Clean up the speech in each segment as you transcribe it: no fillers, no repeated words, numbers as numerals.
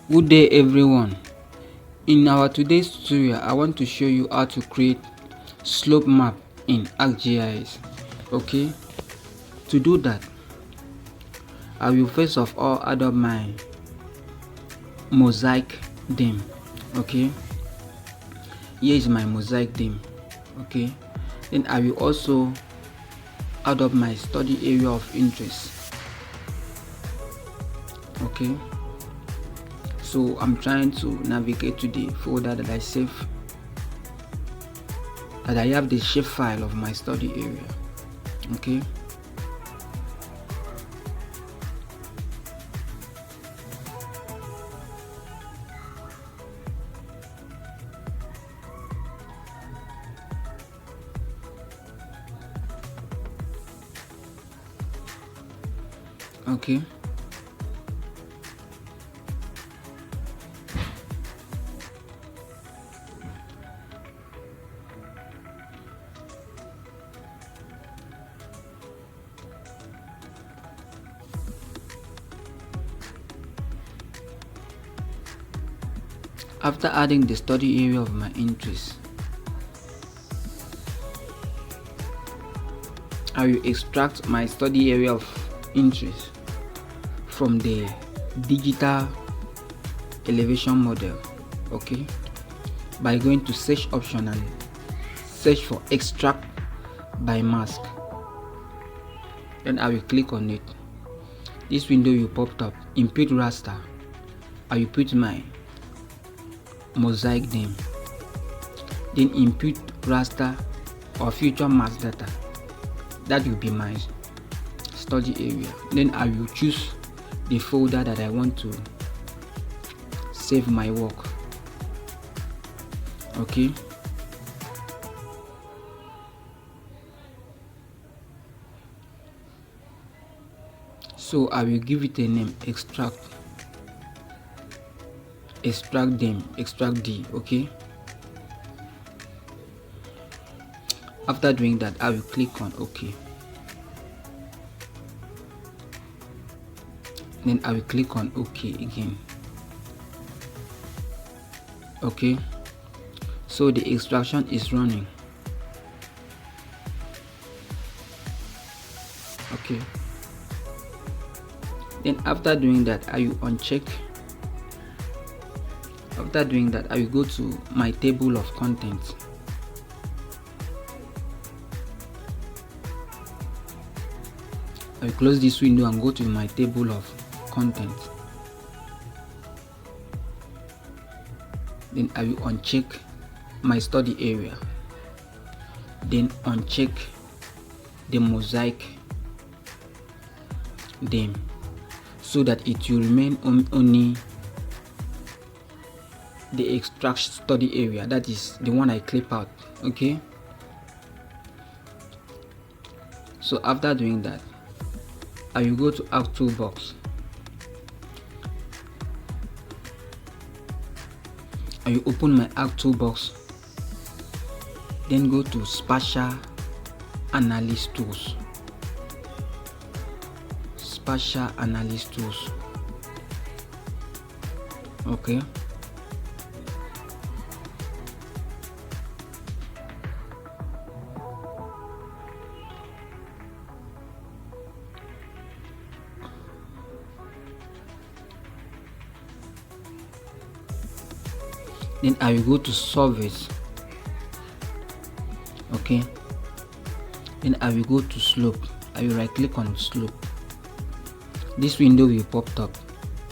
Good day everyone. In our today's tutorial, I want to show you how to create slope map in ArcGIS. Okay, to do that, I will first of all add up my mosaic dim. Okay, here is my mosaic dim. Okay, then I will also add up my study area of interest. Okay, so I'm trying to navigate to the folder that I save, that I have the shape file of my study area. Okay, okay, after adding the study area of my interest, I will extract my study area of interest from the digital elevation model. Okay, by going to search option and search for extract by mask. Then I will click on it. This window will pop up. Input raster. I will put my mosaic name. Then input raster or future mask data. That will be my study area. Then I will choose the folder that I want to save my work. Okay, so I will give it a name, extract dim, extract D. Okay, after doing that, I will click on OK. Then I will click on OK again. Okay, so the extraction is running. Okay, then after doing that, I will uncheck. After doing that, I will go to my table of contents. I will close this window and go to my table of contents. Then I will uncheck my study area. Then uncheck the mosaic dim so that it will remain only the extract study area, that is the one I clip out. Okay, so after doing that, I will go to Arc Toolbox. I will open my Arc Toolbox, then go to Spatial Analysis Tools. Spatial Analysis Tools. Okay, then I will go to surveys. Okay, then I will go to slope. I will right click on slope. This window will pop up.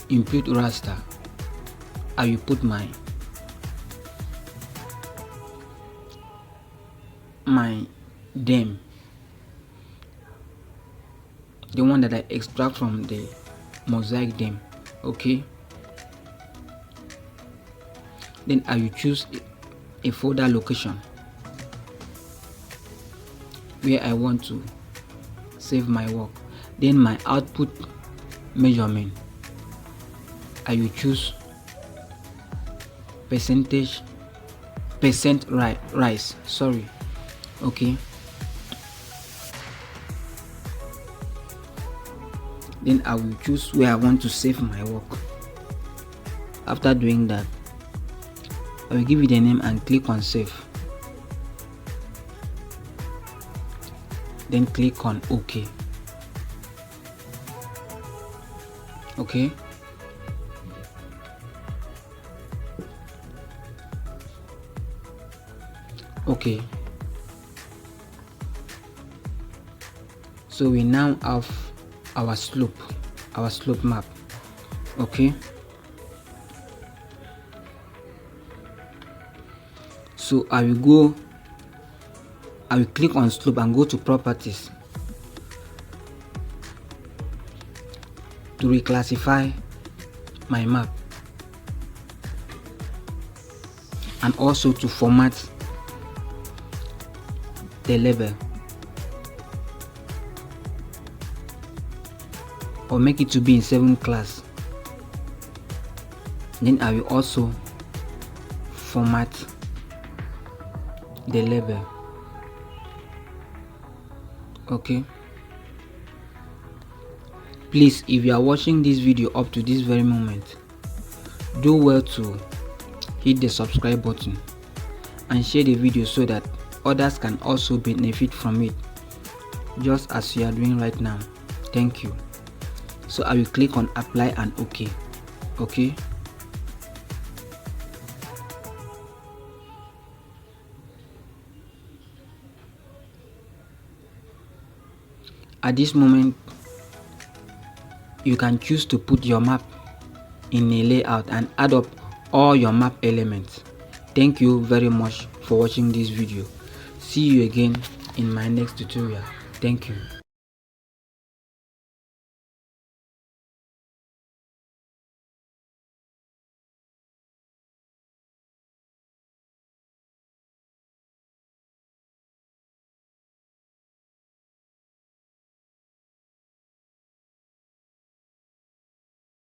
Input raster. I will put my dim, the one that I extract from the mosaic dim. Okay, then I will choose a folder location where I want to save my work. Then my output measurement, I will choose percent rise. Sorry. Okay, then I will choose where I want to save my work. After doing that, I will give you the name and click on save. Then click on OK. Okay. Okay. So we now have our slope map. Okay. So I will click on slope and go to properties to reclassify my map and also to format the level or make it to be in 7 class. Then I will also format the level. Okay, please, if you are watching this video up to this very moment, do well to hit the subscribe button and share the video so that others can also benefit from it, just as you are doing right now. Thank you. So I will click on apply and OK. Okay. At this moment, you can choose to put your map in a layout and add up all your map elements. Thank you very much for watching this video. See you again in my next tutorial. Thank you.